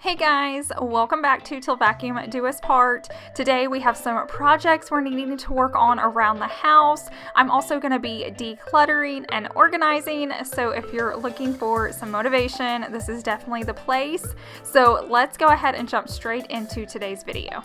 Hey guys, welcome back to Till Vacuum Do Us Part. Today we have some projects we're needing to work on around the house. I'm also going to be decluttering and organizing, so if you're looking for some motivation, this is definitely the place. So let's go ahead and jump straight into today's video.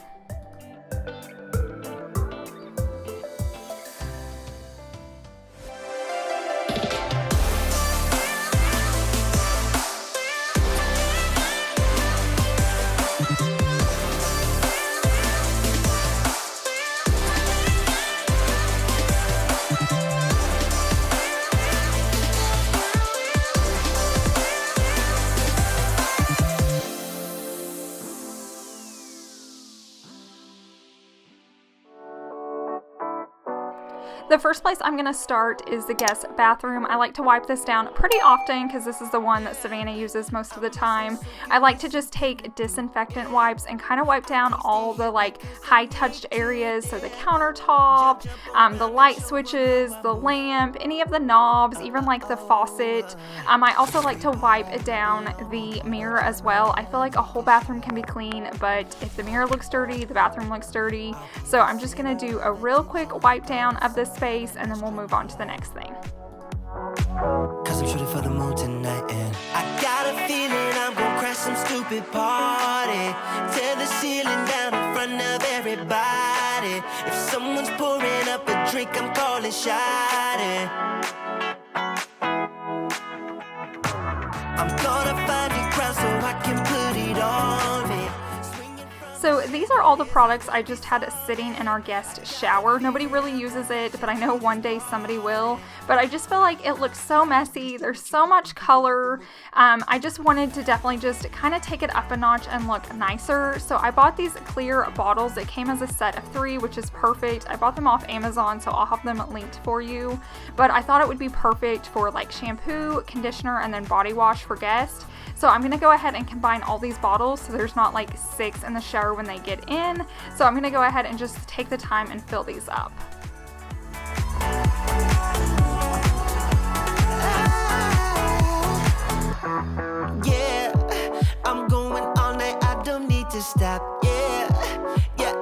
The first place I'm going to start is the guest bathroom. I like to wipe this down pretty often because this is the one that Savannah uses most of the time. I like to just take disinfectant wipes and kind of wipe down all the high touched areas, so the countertop, the light switches, the lamp, any of the knobs, even the faucet. I also like to wipe down the mirror as well. I feel like a whole bathroom can be clean, but if the mirror looks dirty, the bathroom looks dirty. So I'm just going to do a real quick wipe down of this space, and then we'll move on to the next thing. Cause I'm shooting for the moon tonight, and I got a feeling I'm gonna crash some stupid party. Tear the ceiling down in front of everybody. If someone's pouring up a drink, I'm calling shawty. I'm gonna find a crowd so I can put it on me. So these are all the products I just had sitting in our guest shower. Nobody really uses it, but I know one day somebody will. But I just feel like it looks so messy. There's so much color. I just wanted to definitely just kind of take it up a notch and look nicer. So I bought these clear bottles. It came as a set of 3, which is perfect. I bought them off Amazon, so I'll have them linked for you. But I thought it would be perfect for shampoo, conditioner, and then body wash for guests. So I'm going to go ahead and combine all these bottles so there's not 6 in the shower when they get in. So I'm going to go ahead and just take the time and fill these up. Yeah, I'm going all night, I don't need to stop. Yeah,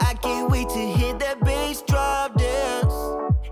I can't wait to hit that bass drop dance.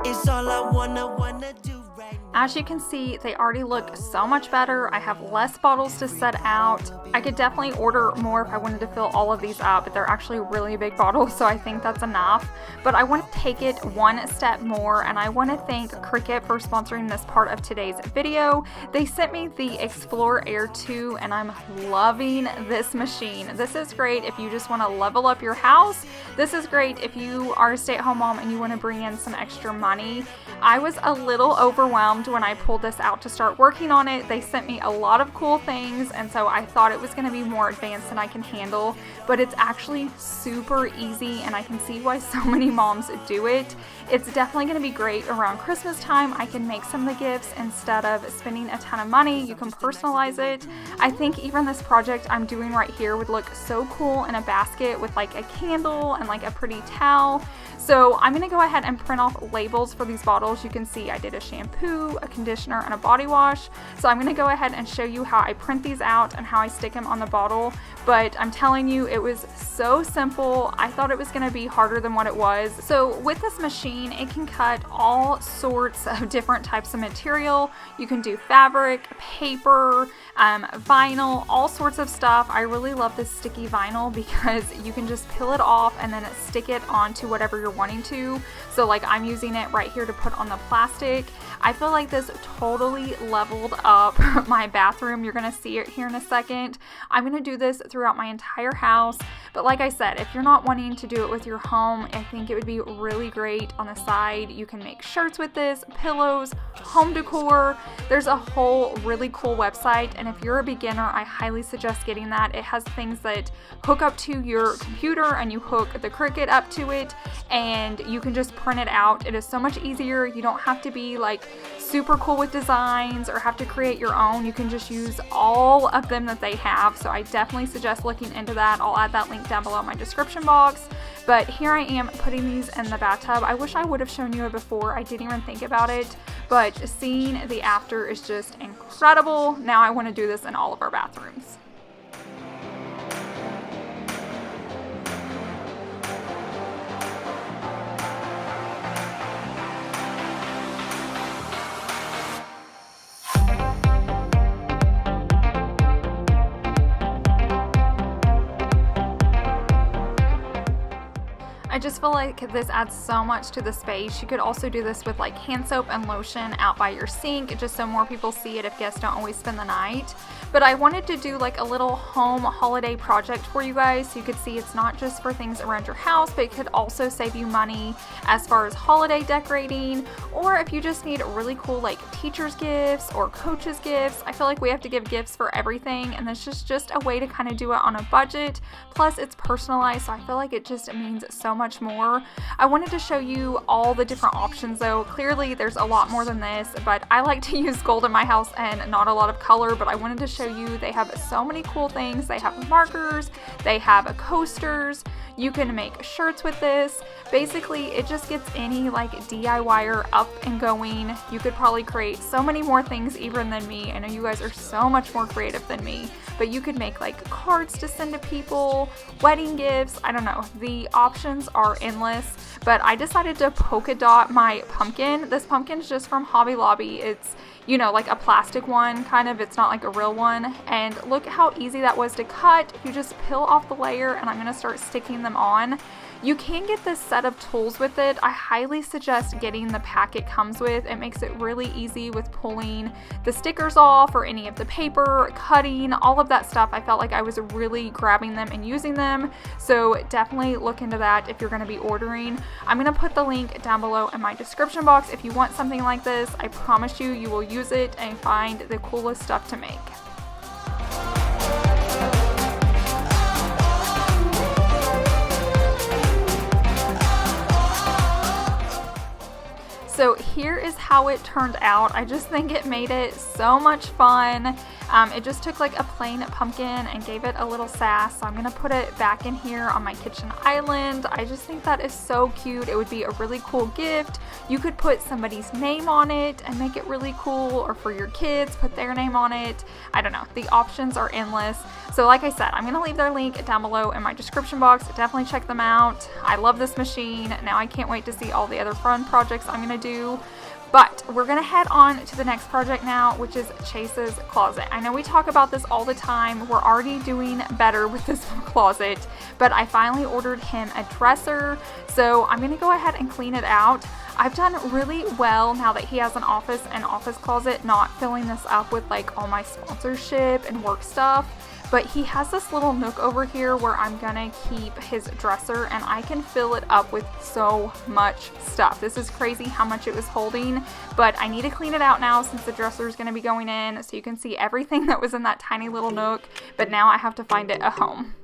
It's all I wanna do right now. As you can see, they already look so much better. I have less bottles to set out. I could definitely order more if I wanted to fill all of these up, but they're actually really big bottles, so I think that's enough. But I want to take it one step more, and I want to thank Cricut for sponsoring this part of today's video. They sent me the Explorer Air 2, and I'm loving this machine. This is great if you just want to level up your house. This is great if you are a stay-at-home mom and you want to bring in some extra money. I was a little overwhelmed when I pulled this out to start working on it. They sent me a lot of cool things, and so I thought it was going to be more advanced than I can handle, but it's actually super easy, and I can see why so many moms do it. It's definitely going to be great around Christmas time. I can make some of the gifts instead of spending a ton of money. You can personalize it. I think even this project I'm doing right here would look so cool in a basket with a candle and a pretty towel. So I'm going to go ahead and print off labels for these bottles. You can see I did a shampoo, a conditioner, and a body wash. So I'm going to go ahead and show you how I print these out and how I stick them on the bottle. But I'm telling you, it was so simple. I thought it was going to be harder than what it was. So with this machine, it can cut all sorts of different types of material. You can do fabric, paper, vinyl, all sorts of stuff. I really love this sticky vinyl because you can just peel it off and then stick it onto whatever you're wanting to. So I'm using it right here to put on the plastic. I feel like this totally leveled up my bathroom. You're going to see it here in a second. I'm going to do this throughout my entire house. But like I said, if you're not wanting to do it with your home, I think it would be really great on the side. You can make shirts with this, pillows, home decor. There's a whole really cool website, and if you're a beginner, I highly suggest getting that. It has things that hook up to your computer, and you hook the Cricut up to it, and you can just print it out. It is so much easier. You don't have to be super cool with designs or have to create your own. You can just use all of them that they have. So I definitely suggest looking into that. I'll add that link down below in my description box. But here I am putting these in the bathtub. I wish I would have shown you it before. I didn't even think about it, but seeing the after is just incredible. Now I want to do this in all of our bathrooms. I just feel like this adds so much to the space. You could also do this with like hand soap and lotion out by your sink, just so more people see it if guests don't always spend the night. But I wanted to do like a little home holiday project for you guys so you could see it's not just for things around your house, but it could also save you money as far as holiday decorating, or if you just need really cool like teachers gifts or coaches gifts. I feel like we have to give gifts for everything, and this is just a way to kind of do it on a budget. Plus it's personalized, so I feel like it just means so much more. I wanted to show you all the different options though. Clearly there's a lot more than this, but I like to use gold in my house and not a lot of color, but I wanted to show you they have so many cool things. They have markers, they have coasters, you can make shirts with this. Basically it just gets any like DIYer up and going. You could probably create so many more things even than me. I know you guys are so much more creative than me, but you could make like cards to send to people, wedding gifts, I don't know. The options are endless, but I decided to polka dot my pumpkin. This pumpkin's just from Hobby Lobby. It's, you know, like a plastic one kind of, it's not like a real one. And look how easy that was to cut. You just peel off the layer, and I'm going to start sticking them on. You can get this set of tools with it. I highly suggest getting the pack it comes with. It makes it really easy with pulling the stickers off or any of the paper, cutting, all of that stuff. I felt like I was really grabbing them and using them. So definitely look into that if you're going to be ordering. I'm going to put the link down below in my description box if you want something like this. I promise you, you will use it and find the coolest stuff to make. So here is how it turned out. I just think it made it so much fun. It just took like a plain pumpkin and gave it a little sass. So I'm gonna put it back in here on my kitchen island. I just think that is so cute. It would be a really cool gift. You could put somebody's name on it and make it really cool, or for your kids, put their name on it. I don't know, the options are endless. So like I said, I'm gonna leave their link down below in my description box. Definitely check them out. I love this machine. Now I can't wait to see all the other fun projects I'm gonna do. But we're gonna head on to the next project now, which is Chase's closet. I know we talk about this all the time. We're already doing better with this closet, but I finally ordered him a dresser. So I'm gonna go ahead and clean it out. I've done really well now that he has an office and office closet, not filling this up with like all my sponsorship and work stuff. But he has this little nook over here where I'm gonna keep his dresser, and I can fill it up with so much stuff. This is crazy how much it was holding, but I need to clean it out now since the dresser is gonna be going in, so you can see everything that was in that tiny little nook, but now I have to find it a home.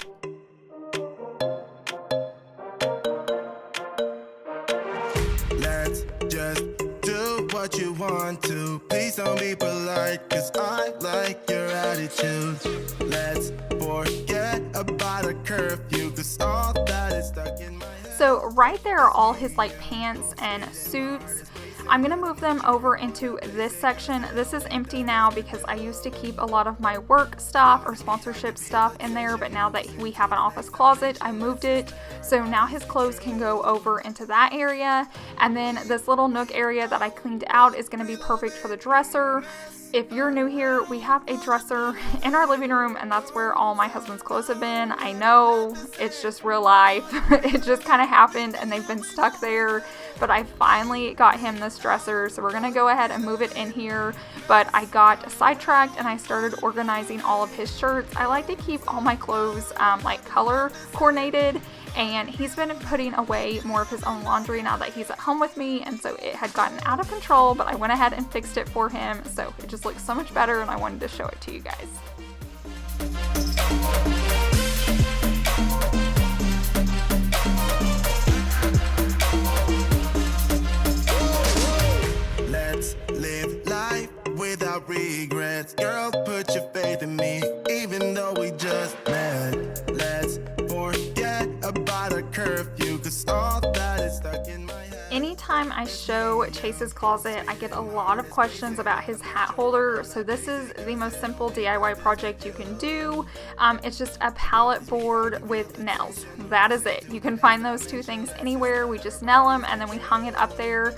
Let's just do what you want to. Please don't be polite, cause I like your attitude. Let's forget about a curfew, cause all that is stuck in my head. So right there are all his like pants and suits. I'm gonna move them over into this section. This is empty now because I used to keep a lot of my work stuff or sponsorship stuff in there, but now that we have an office closet, I moved it. So now his clothes can go over into that area. And then this little nook area that I cleaned out is gonna be perfect for the dresser. If you're new here, we have a dresser in our living room, and that's where all my husband's clothes have been. I know, it's just real life. It just kind of happened and they've been stuck there, but I finally got him this dresser, so we're gonna go ahead and move it in here. But I got sidetracked and I started organizing all of his shirts. I like to keep all my clothes like color coordinated, and he's been putting away more of his own laundry now that he's at home with me, and so it had gotten out of control, but I went ahead and fixed it for him, so it just looks so much better, and I wanted to show it to you guys. Let's live life without regrets. Girl, put your faith in me, even though we just met. Let's forget about a curfew, cause all that is stuck in my head. Anytime I I show Chase's closet, I get a lot of questions about his hat holder. So this is the most simple DIY project you can do. It's just a pallet board with nails. That is it. You can find those two things anywhere. We just nail them and then we hung it up there.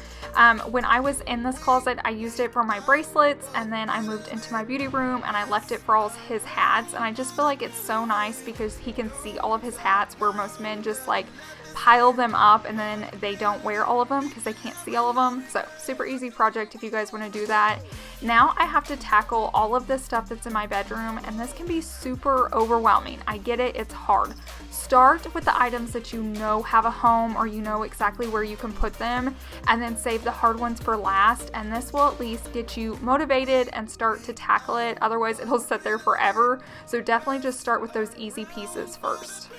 When I was in this closet, I used it for my bracelets, and then I moved into my beauty room and I left it for all his hats. And I just feel like it's so nice because he can see all of his hats, where most men just like pile them up and then they don't wear all of them because they can't see all of them. So super easy project if you guys want to do that. Now I have to tackle all of this stuff that's in my bedroom, and this can be super overwhelming. I get it, it's hard. Start with the items that you know have a home, or you know exactly where you can put them, and then save the hard ones for last, and this will at least get you motivated and start to tackle it. Otherwise it'll sit there forever. So definitely just start with those easy pieces first.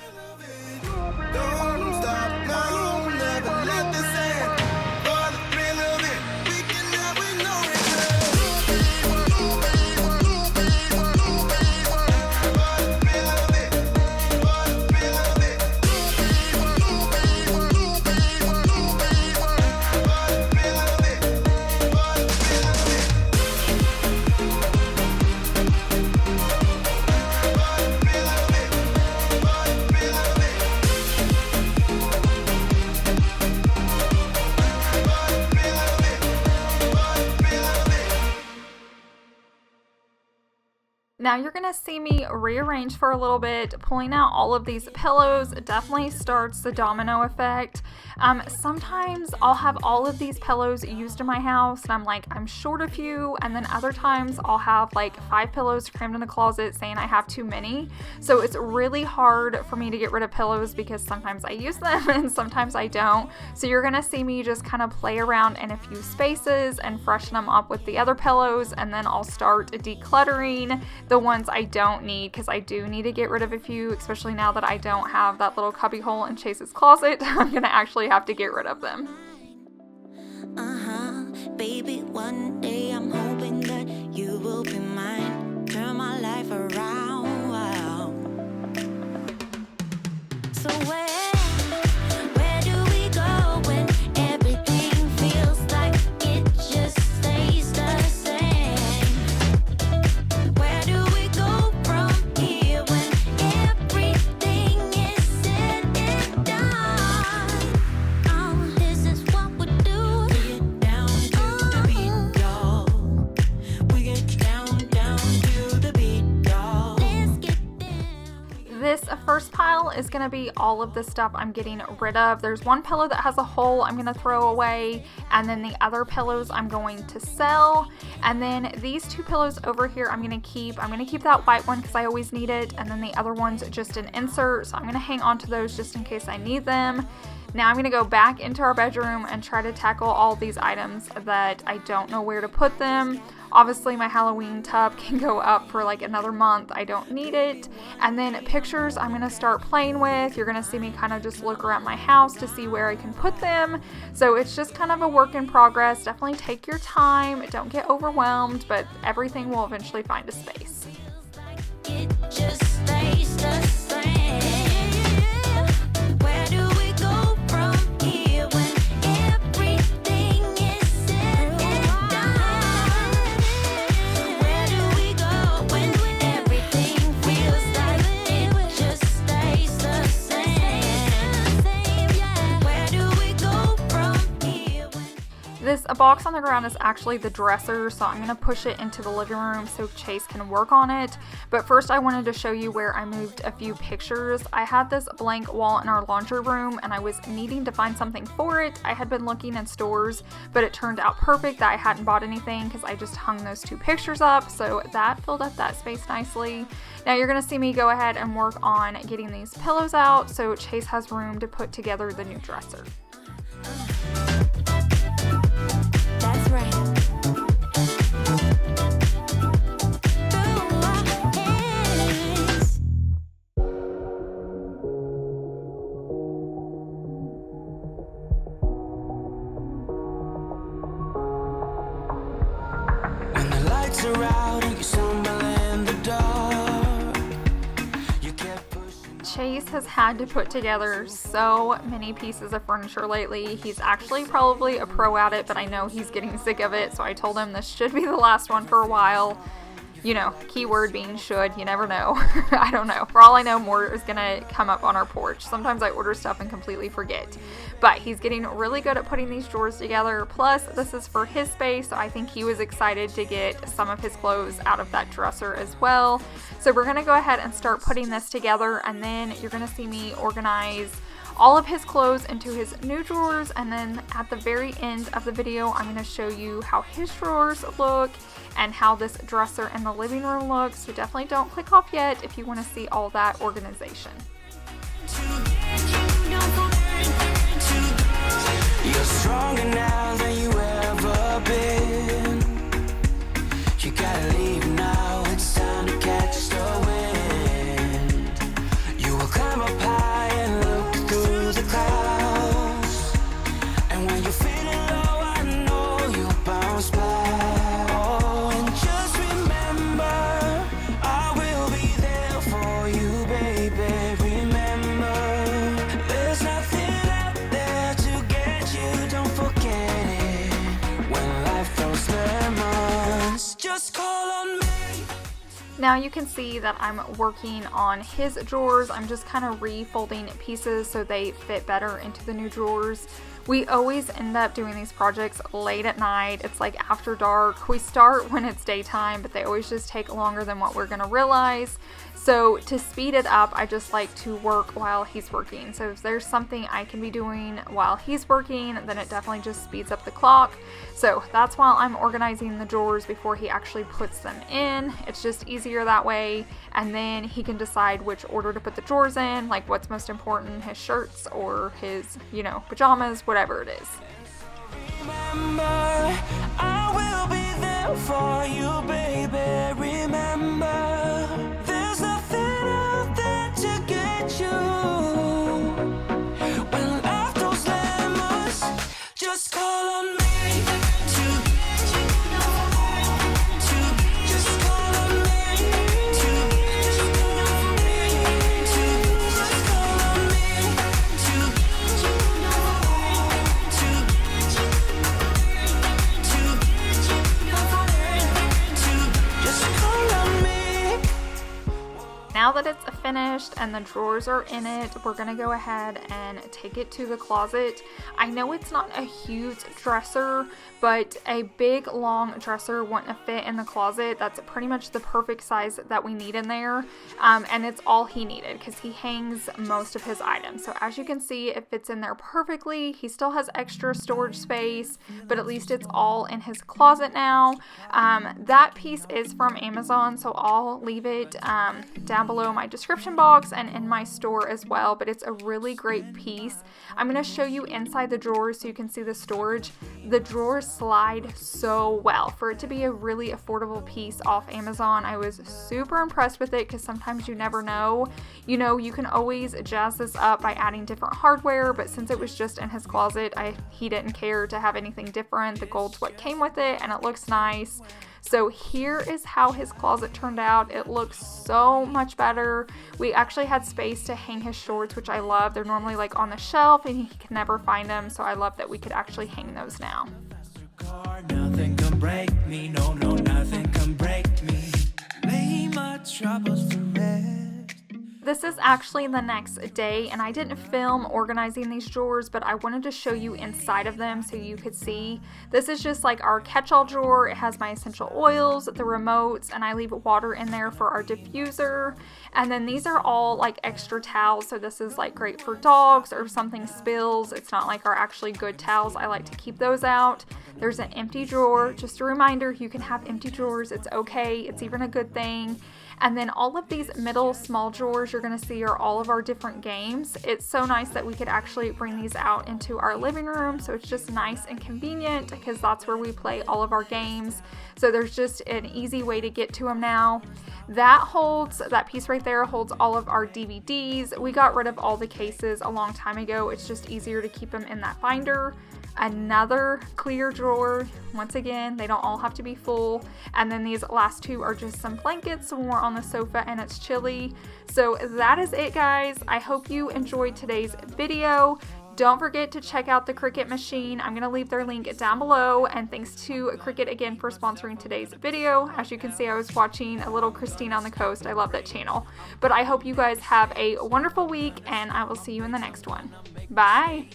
Don't stop now, never let this end. For the thrill of it, we can never know it. Now you're gonna see me rearrange for a little bit. Pulling out all of these pillows definitely starts the domino effect. Sometimes I'll have all of these pillows used in my house and I'm like, I'm short a few, and then other times I'll have like 5 pillows crammed in the closet saying I have too many. So it's really hard for me to get rid of pillows because sometimes I use them and sometimes I don't. So you're gonna see me just kind of play around in a few spaces and freshen them up with the other pillows, and then I'll start decluttering the ones I don't need, because I do need to get rid of a few, especially now that I don't have that little cubby hole in Chase's closet. I'm gonna actually have to get rid of them. Baby, one day I'm hoping that you will be mine, turn my life around. Wow. So where do we go when everything feels like it just stays the same? Where do we go from here when everything is said and done? Oh, this is what we do. We get down to the beat, y'all. We get down to the beat, y'all. Let's get down. This first pile is going to be all of the stuff I'm getting rid of. There's one pillow that has a hole I'm going to throw away, and then the other pillows I'm going to sell. And then these 2 pillows over here I'm going to keep. I'm going to keep that white one because I always need it, and then the other one's just an insert, so I'm going to hang on to those just in case I need them. Now I'm going to go back into our bedroom and try to tackle all these items that I don't know where to put them. Obviously my Halloween tub can go up for like another month. I don't need it. And then pictures I'm going to start playing with. You're going to see me kind of just look around my house to see where I can put them. So it's just kind of a work in progress. Definitely take your time. Don't get overwhelmed, but everything will eventually find a space. It just stays the same. Where do we go from here when everything is said and done? Where do we go when everything feels like it just stays the same? Where do we go from here when This box on the ground is actually the dresser, so I'm going to push it into the living room so Chase can work on it. But first I wanted to show you where I moved a few pictures. I had this blank wall in our laundry room and I was needing to find something for it. I had been looking in stores, but it turned out perfect that I hadn't bought anything because I just hung those 2 pictures up, so that filled up that space nicely. Now you're going to see me go ahead and work on getting these pillows out so Chase has room to put together the new dresser. that's right. When the lights are out and you stumble in the dark, you kept pushing. Chase has had to put together so many pieces of furniture lately. He's actually probably a pro at it, but I know he's getting sick of it, so I told him this should be the last one for a while. You know, keyword being should, you never know. I don't know. For all I know, more is gonna come up on our porch. Sometimes I order stuff and completely forget. But he's getting really good at putting these drawers together. Plus, this is for his space, so I think he was excited to get some of his clothes out of that dresser as well. So we're gonna go ahead and start putting this together, and then you're gonna see me organize all of his clothes into his new drawers, and then at the very end of the video I'm going to show you how his drawers look and how this dresser in the living room looks. So definitely don't click off yet if you want to see all that organization. You're stronger now than you ever been. You gotta leave now, it's time to catch the wind. You will climb up high and look through the clouds. And when you're feeling low, I know you'll bounce back. Oh, and just remember, I will be there for you, baby. Remember, there's nothing out there to get you. Don't forget it. When life throws lemons, just call on me. Now you can see that I'm working on his drawers. I'm just kind of refolding pieces so they fit better into the new drawers. We always end up doing these projects late at night. It's like after dark. We start when it's daytime, but they always just take longer than what we're gonna realize. So to speed it up, I just like to work while he's working. So if there's something I can be doing while he's working, then it definitely just speeds up the clock. So that's while I'm organizing the drawers before he actually puts them in. It's just easier that way. And then he can decide which order to put the drawers in, like what's most important, his shirts or his, you know, pajamas, whatever it is. Remember, I will be there for you, baby. Remember, there's nothing out there to get you. When life throws lemons, just call on me. Just call on me. Just call on me. Now that it's finished and the drawers are in it, we're gonna go ahead and take it to the closet. I know it's not a huge dresser, but a big long dresser wouldn't fit in the closet. That's pretty much the perfect size that we need in there, and it's all he needed because he hangs most of his items. So as you can see, it fits in there perfectly. He still has extra storage space, but at least it's all in his closet now. That piece is from Amazon, so I'll leave it down below my description box and in my store as well, but it's a really great piece. I'm going to show you inside the drawers so you can see the storage. The drawers slide so well. For it to be a really affordable piece off Amazon, I was super impressed with it because sometimes you never know. You know, you can always jazz this up by adding different hardware, but since it was just in his closet, he didn't care to have anything different. The gold's what came with it and it looks nice. So here is how his closet turned out. It looks so much better. We actually had space to hang his shorts, which I love. They're normally like on the shelf and he can never find them. So I love that we could actually hang those now. Nothing can break me, no, nothing can break me. Lay my troubles to rest. This is actually the next day, and I didn't film organizing these drawers, but I wanted to show you inside of them so you could see. This is just like our catch-all drawer. It has my essential oils, the remotes, and I leave water in there for our diffuser. And then these are all like extra towels, so this is like great for dogs or if something spills. It's not like our actually good towels. I like to keep those out. There's an empty drawer. Just a reminder, you can have empty drawers. It's okay. It's even a good thing. And then all of these middle small drawers you're going to see are all of our different games. It's so nice that we could actually bring these out into our living room. So it's just nice and convenient because that's where we play all of our games. So there's just an easy way to get to them now. That piece right there holds all of our DVDs. We got rid of all the cases a long time ago. It's just easier to keep them in that binder. another clear drawer. Once again, they don't all have to be full. And then these last two are just some blankets when we're on the sofa and it's chilly. So that is it, guys. I hope you enjoyed today's video. Don't forget to check out the Cricut machine. I'm going to leave their link down below. And thanks to Cricut again for sponsoring today's video. As you can see, I was watching a little Christine on the Coast. I love that channel. But I hope you guys have a wonderful week, and I will see you in the next one. Bye.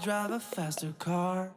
Drive a faster car.